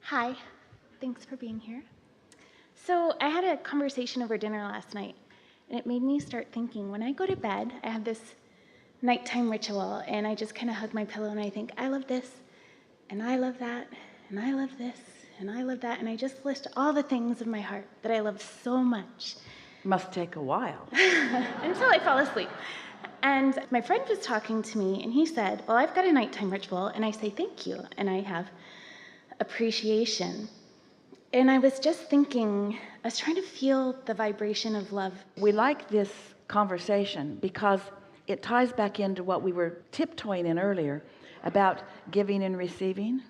Hi, thanks for being here. So, I had a conversation over dinner last night, and it made me start thinking when I go to bed, I have this nighttime ritual, and I just kind of hug my pillow and I think, I love this, and I love that, and I love this, and I love that, and I just list all the things of my heart that I love so much. Must take a while. Until I fall asleep. And my friend was talking to me, and he said, well, I've got a nighttime ritual, and I say thank you, and I have appreciation. And I was just thinking, I was trying to feel the vibration of love. We like this conversation because it ties back into what we were tiptoeing in earlier about giving and receiving,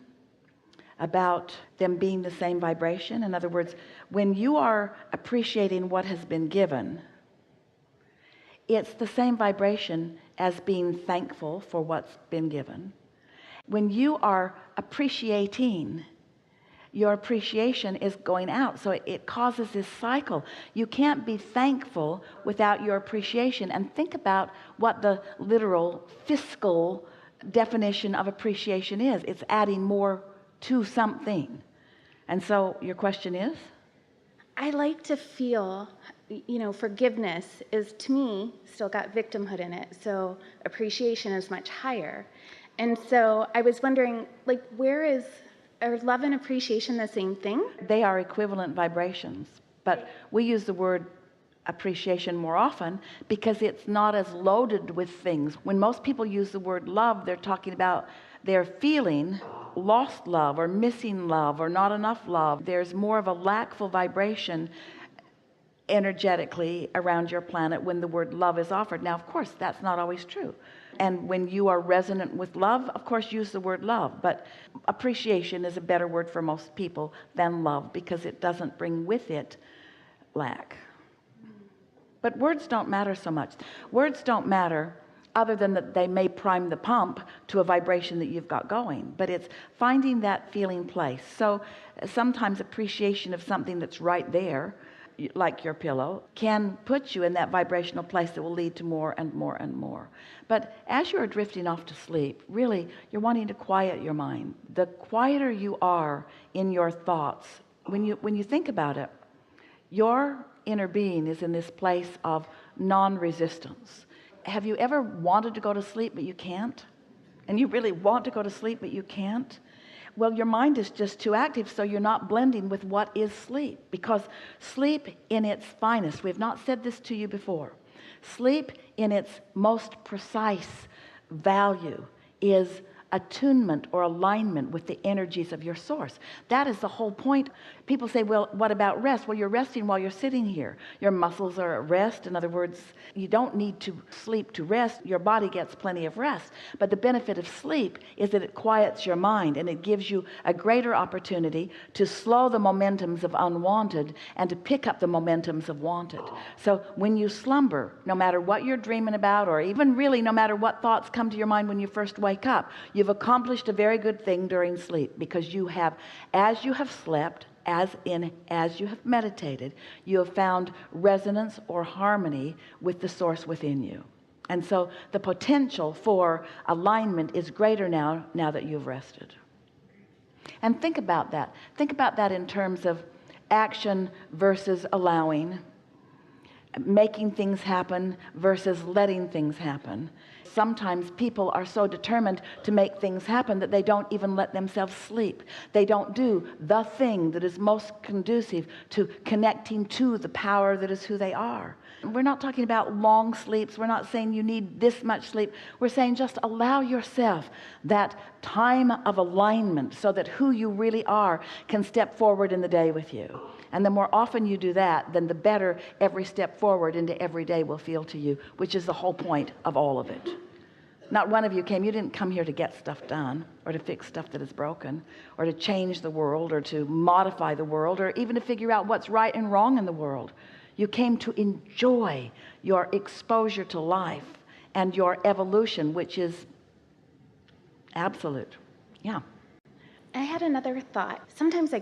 about them being the same vibration. In other words, when you are appreciating what has been given, it's the same vibration as being thankful for what's been given. When you are appreciating, your appreciation is going out, so it causes this cycle. You can't be thankful without your appreciation. And think about what the literal fiscal definition of appreciation is. It's adding more to something. And so your question is? I like to feel, forgiveness is, to me, still got victimhood in it, so appreciation is much higher. And so I was wondering, are love and appreciation the same thing? They are equivalent vibrations, but we use the word appreciation more often because it's not as loaded with things. When most people use the word love, they're talking about they're feeling lost love or missing love or not enough love. There's more of a lackful vibration energetically around your planet when the word love is offered. Now, of course, that's not always true. And when you are resonant with love, of course, use the word love. But appreciation is a better word for most people than love because it doesn't bring with it lack. But words don't matter so much. Words don't matter other than that they may prime the pump to a vibration that you've got going. But it's finding that feeling place. So sometimes appreciation of something that's right there, like your pillow, can put you in that vibrational place that will lead to more and more and more. But as you're drifting off to sleep, really, you're wanting to quiet your mind. The quieter you are in your thoughts, when you think about it, your inner being is in this place of non-resistance. Have you ever wanted to go to sleep but you can't? And you really want to go to sleep but you can't? Well, your mind is just too active, so you're not blending with what is sleep. Because sleep in its finest, we've not said this to you before, sleep in its most precise value is attunement or alignment with the energies of your source. That is the whole point. People say, well, what about rest? Well, you're resting while you're sitting here. Your muscles are at rest. In other words, you don't need to sleep to rest. Your body gets plenty of rest. But the benefit of sleep is that it quiets your mind and it gives you a greater opportunity to slow the momentums of unwanted and to pick up the momentums of wanted. So when you slumber, no matter what you're dreaming about, or even really no matter what thoughts come to your mind when you first wake up, you've accomplished a very good thing during sleep, because you have, as you have slept, as you have meditated, you have found resonance or harmony with the source within you. And so the potential for alignment is greater now that you've rested. And think about that. Think about that in terms of action versus allowing, making things happen versus letting things happen. Sometimes people are so determined to make things happen that they don't even let themselves sleep. They don't do the thing that is most conducive to connecting to the power that is who they are. We're not talking about long sleeps. We're not saying you need this much sleep. We're saying just allow yourself that time of alignment so that who you really are can step forward in the day with you. And the more often you do that, then the better every step forward into every day will feel to you, which is the whole point of all of it. Not one of you didn't come here to get stuff done, or to fix stuff that is broken, or to change the world, or to modify the world, or even to figure out what's right and wrong in the world. You came to enjoy your exposure to life and your evolution, which is absolute. Yeah. I had another thought. Sometimes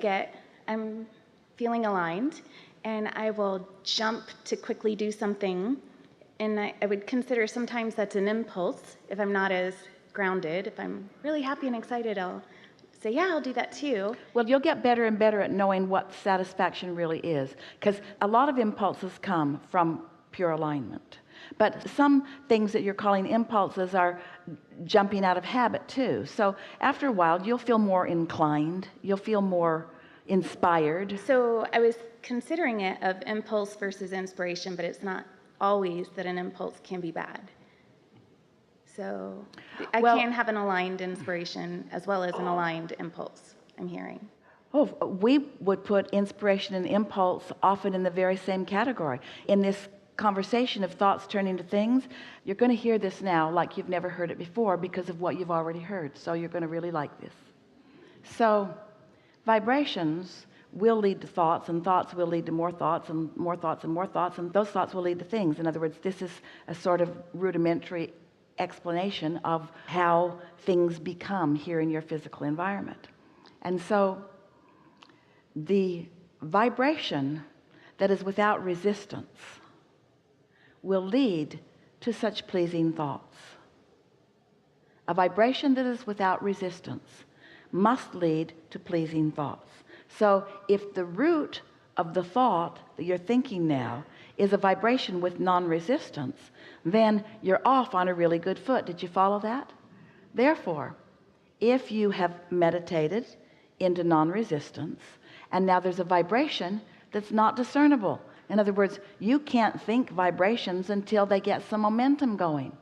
I'm feeling aligned, and I will jump to quickly do something. And I would consider sometimes that's an impulse if I'm not as grounded. If I'm really happy and excited, I'll say, yeah, I'll do that too. Well, you'll get better and better at knowing what satisfaction really is, because a lot of impulses come from pure alignment. But some things that you're calling impulses are jumping out of habit too. So after a while, you'll feel more inclined. You'll feel more inspired. So I was considering it of impulse versus inspiration, but it's not always that an impulse can be bad. So I can have an aligned inspiration as well as an aligned impulse, I'm hearing. Oh, we would put inspiration and impulse often in the very same category. In this conversation of thoughts turning to things, you're going to hear this now like you've never heard it before because of what you've already heard. So you're going to really like this. So vibrations will lead to thoughts, and thoughts will lead to more thoughts, and more thoughts, and more thoughts, and those thoughts will lead to things. In other words, this is a sort of rudimentary explanation of how things become here in your physical environment. And so the vibration that is without resistance will lead to such pleasing thoughts. A vibration that is without resistance must lead to pleasing thoughts. So if the root of the thought that you're thinking now is a vibration with non-resistance, then you're off on a really good foot. Did you follow that? Therefore, if you have meditated into non-resistance, and now there's a vibration that's not discernible. In other words, you can't think vibrations until they get some momentum going.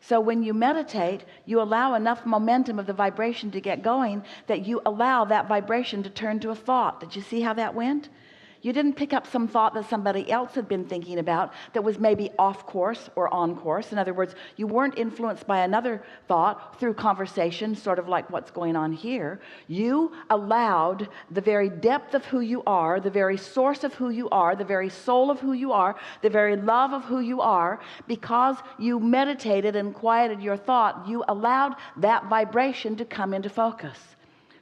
So when you meditate, you allow enough momentum of the vibration to get going that you allow that vibration to turn to a thought. Did you see how that went? You didn't pick up some thought that somebody else had been thinking about that was maybe off course or on course. In other words, you weren't influenced by another thought through conversation, sort of like what's going on here. You allowed the very depth of who you are, the very source of who you are, the very soul of who you are, the very love of who you are, because you meditated and quieted your thought, you allowed that vibration to come into focus.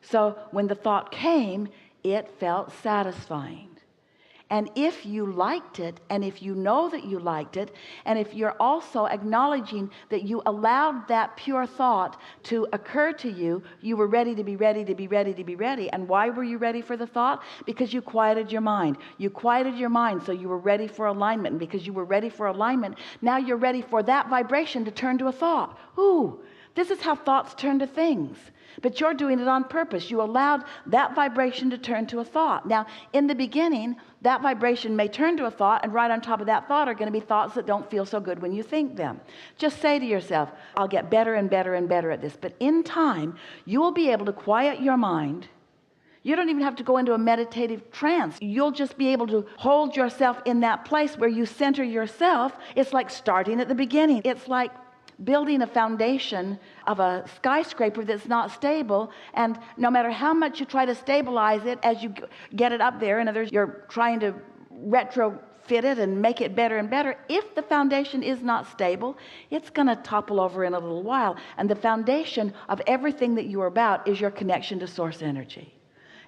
So when the thought came, it felt satisfying. And if you liked it, and if you know that you liked it, and if you're also acknowledging that you allowed that pure thought to occur to you, you were ready to be ready to be ready to be ready. And why were you ready for the thought? Because you quieted your mind. You quieted your mind, so you were ready for alignment. And because you were ready for alignment, now you're ready for that vibration to turn to a thought. Ooh, this is how thoughts turn to things. But you're doing it on purpose. You allowed that vibration to turn to a thought. Now, in the beginning, that vibration may turn to a thought, and right on top of that thought are going to be thoughts that don't feel so good when you think them. Just say to yourself, I'll get better and better and better at this. But in time, you will be able to quiet your mind. You don't even have to go into a meditative trance. You'll just be able to hold yourself in that place where you center yourself. It's like starting at the beginning. It's like building a foundation of a skyscraper that's not stable, and no matter how much you try to stabilize it as you get it up there, in other words, you're trying to retrofit it and make it better and better, if the foundation is not stable, it's going to topple over in a little while. And the foundation of everything that you are about is your connection to source energy,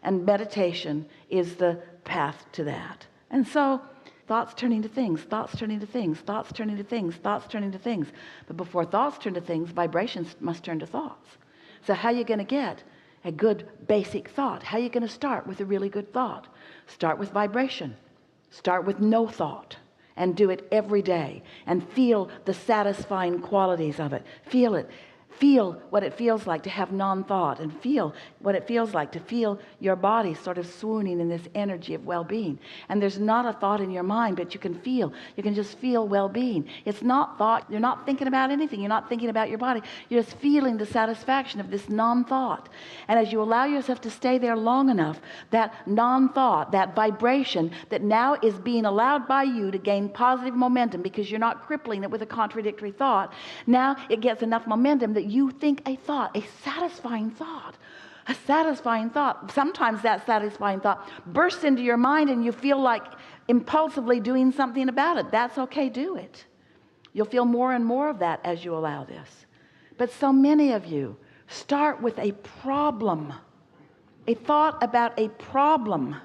and meditation is the path to that. And so thoughts turning to things, thoughts turning to things, thoughts turning to things, thoughts turning to things. But before thoughts turn to things, vibrations must turn to thoughts. So how are you going to get a good basic thought? How are you going to start with a really good thought? Start with vibration. Start with no thought, and do it every day, and feel the satisfying qualities of it. Feel it. Feel what it feels like to have non-thought, and feel what it feels like to feel your body sort of swooning in this energy of well-being. And there's not a thought in your mind, but you can just feel well-being. It's not thought. You're not thinking about anything. You're not thinking about your body. You're just feeling the satisfaction of this non-thought. And as you allow yourself to stay there long enough, that non-thought, that vibration that now is being allowed by you to gain positive momentum, because you're not crippling it with a contradictory thought, now it gets enough momentum that you think a thought, a satisfying thought. A satisfying thought. Sometimes that satisfying thought bursts into your mind and you feel like impulsively doing something about it. That's okay, do it. You'll feel more and more of that as you allow this. But so many of you start with a problem, a thought about a problem,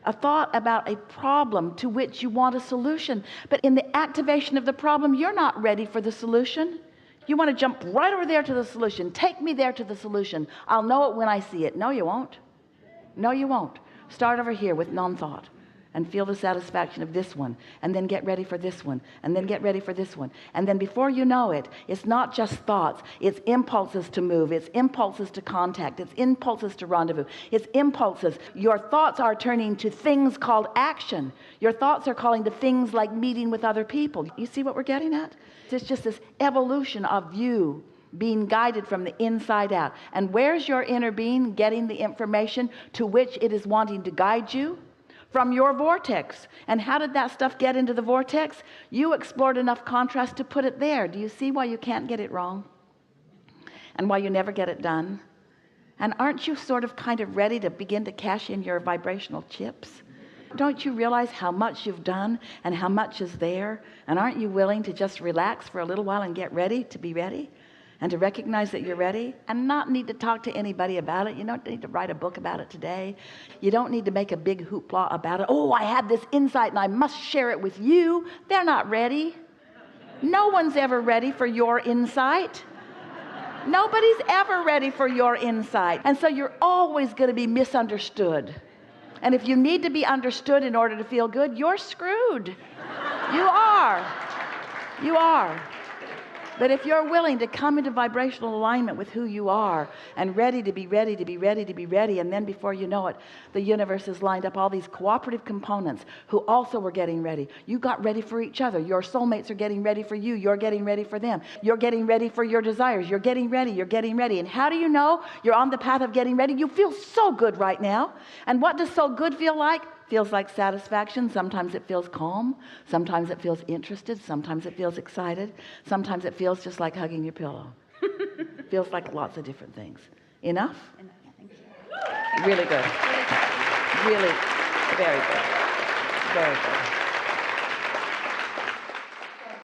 a thought about a problem to which you want a solution. But in the activation of the problem, you're not ready for the solution. You want to jump right over there to the solution. Take me there to the solution. I'll know it when I see it. No, you won't. No, you won't. Start over here with non-thought and feel the satisfaction of this one, and then get ready for this one, and then get ready for this one. And then before you know it, it's not just thoughts, it's impulses to move, it's impulses to contact, it's impulses to rendezvous, it's impulses. Your thoughts are turning to things called action. Your thoughts are calling to things like meeting with other people. You see what we're getting at? It's just this evolution of you being guided from the inside out. And where's your inner being getting the information to which it is wanting to guide you? From your vortex. And how did that stuff get into the vortex? You explored enough contrast to put it there. Do you see why you can't get it wrong? And why you never get it done? And aren't you sort of kind of ready to begin to cash in your vibrational chips? Don't you realize how much you've done and how much is there? And aren't you willing to just relax for a little while and get ready to be ready? And to recognize that you're ready and not need to talk to anybody about it. You don't need to write a book about it today. You don't need to make a big hoopla about it. Oh, I had this insight and I must share it with you. They're not ready. No one's ever ready for your insight. Nobody's ever ready for your insight. And so you're always going to be misunderstood. And if you need to be understood in order to feel good, you're screwed. You are. You are. But if you're willing to come into vibrational alignment with who you are and ready to be ready, to be ready, to be ready, and then before you know it, the universe has lined up all these cooperative components who also were getting ready. You got ready for each other. Your soulmates are getting ready for you. You're getting ready for them. You're getting ready for your desires. You're getting ready. You're getting ready. And how do you know you're on the path of getting ready? You feel so good right now. And what does so good feel like? Feels like satisfaction. Sometimes it feels calm. Sometimes it feels interested. Sometimes it feels excited. Sometimes it feels just like hugging your pillow. Feels like lots of different things. Enough? Enough, thank you. Really good. Really, very good. Very good.